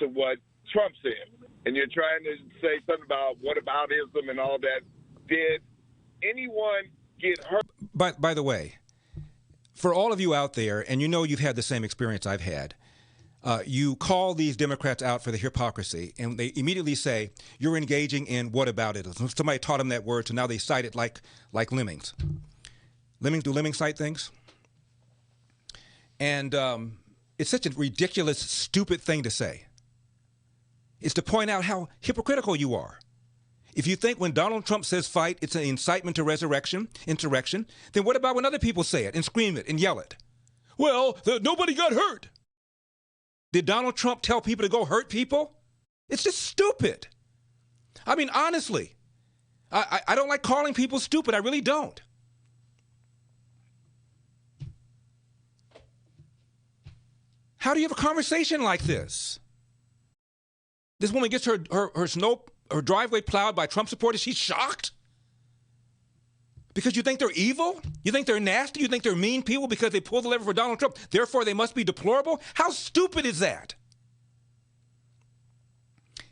to what Trump said. And you're trying to say something about whataboutism and all that. Did anyone get hurt? By the way, for all of you out there, and you know you've had the same experience I've had, you call these Democrats out for the hypocrisy, and they immediately say, you're engaging in whataboutism. Somebody taught them that word, so now they cite it like lemmings. Do lemmings cite things? And it's such a ridiculous, stupid thing to say. It's to point out how hypocritical you are. If you think when Donald Trump says fight, it's an incitement to insurrection, then what about when other people say it and scream it and yell it? Well, nobody got hurt. Did Donald Trump tell people to go hurt people? It's just stupid. I mean, honestly, I don't like calling people stupid. I really don't. How do you have a conversation like this? This woman gets her driveway plowed by Trump supporters. She's shocked? Because you think they're evil? You think they're nasty? You think they're mean people because they pull the lever for Donald Trump? Therefore, they must be deplorable? How stupid is that?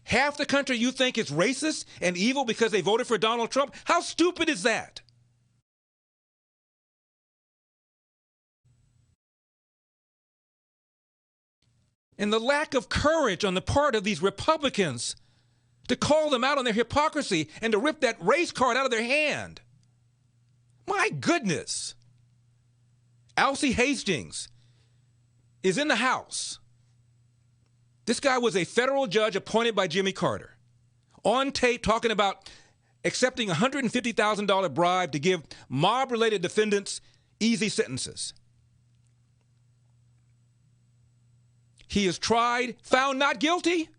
Half the country you think is racist and evil because they voted for Donald Trump? How stupid is that? And the lack of courage on the part of these Republicans to call them out on their hypocrisy and to rip that race card out of their hand. My goodness. Alcee Hastings is in the House. This guy was a federal judge appointed by Jimmy Carter, on tape talking about accepting a $150,000 bribe to give mob-related defendants easy sentences. He is tried, found not guilty.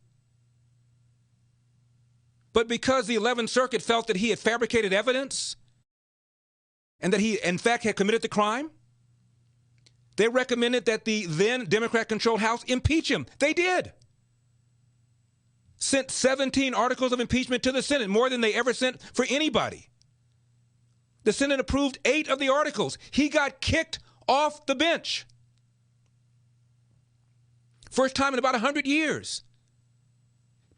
But because the 11th Circuit felt that he had fabricated evidence and that he, in fact, had committed the crime, they recommended that the then Democrat-controlled House impeach him. They did. Sent 17 articles of impeachment to the Senate, more than they ever sent for anybody. The Senate approved 8 of the articles. He got kicked off the bench. First time in about 100 years.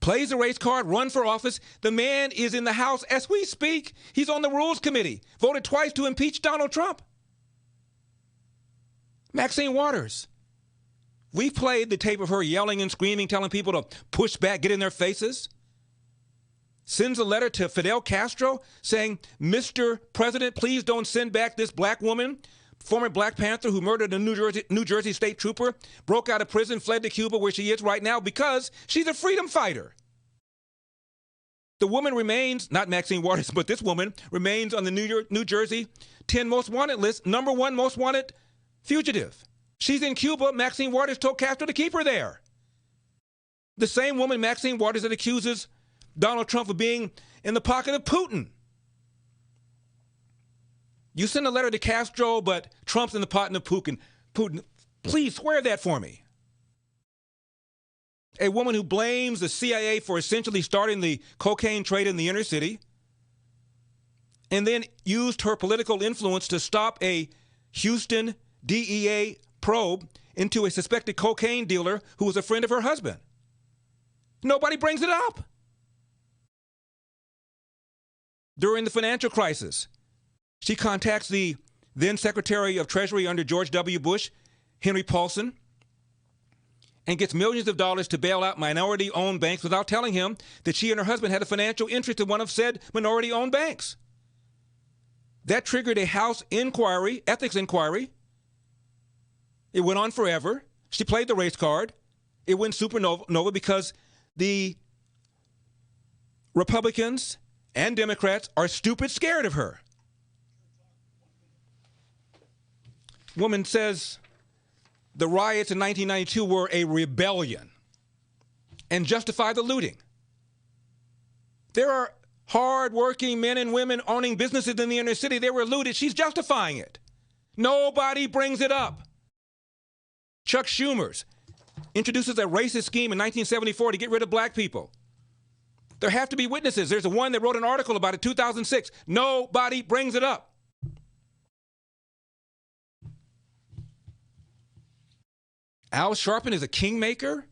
Plays the race card, run for office. The man is in the House as we speak. He's on the Rules Committee. Voted twice to impeach Donald Trump. Maxine Waters. We played the tape of her yelling and screaming, telling people to push back, get in their faces. Sends a letter to Fidel Castro saying, Mr. President, please don't send back this black woman, former Black Panther who murdered a New Jersey state trooper, broke out of prison, fled to Cuba where she is right now because she's a freedom fighter. The woman remains, not Maxine Waters, but this woman remains on the New Jersey 10 most wanted list, #1 most wanted fugitive. She's in Cuba. Maxine Waters told Castro to keep her there. The same woman, Maxine Waters, that accuses Donald Trump of being in the pocket of Putin. You send a letter to Castro, but Trump's in the pocket of Putin. Please swear that for me. A woman who blames the CIA for essentially starting the cocaine trade in the inner city and then used her political influence to stop a Houston DEA probe into a suspected cocaine dealer who was a friend of her husband. Nobody brings it up. During the financial crisis, she contacts the then Secretary of Treasury under George W. Bush, Henry Paulson, and gets millions of dollars to bail out minority-owned banks without telling him that she and her husband had a financial interest in one of said minority-owned banks. That triggered a House inquiry, ethics inquiry. It went on forever. She played the race card. It went supernova because the Republicans and Democrats are stupid scared of her. Woman says the riots in 1992 were a rebellion and justify the looting. There are hard-working men and women owning businesses in the inner city. They were looted. She's justifying it. Nobody brings it up. Chuck Schumer introduces a racist scheme in 1974 to get rid of black people. There have to be witnesses. There's one that wrote an article about it in 2006. Nobody brings it up. Al Sharpton is a kingmaker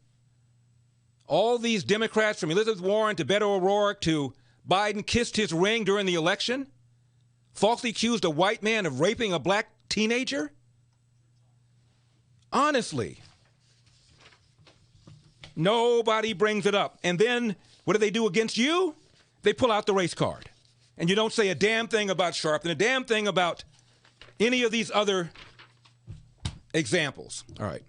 All these Democrats, from Elizabeth Warren to Beto O'Rourke to Biden, kissed his ring during the election, falsely accused a white man of raping a black teenager? Honestly, nobody brings it up. And then what do they do against you? They pull out the race card. And you don't say a damn thing about Sharp and a damn thing about any of these other examples. All right.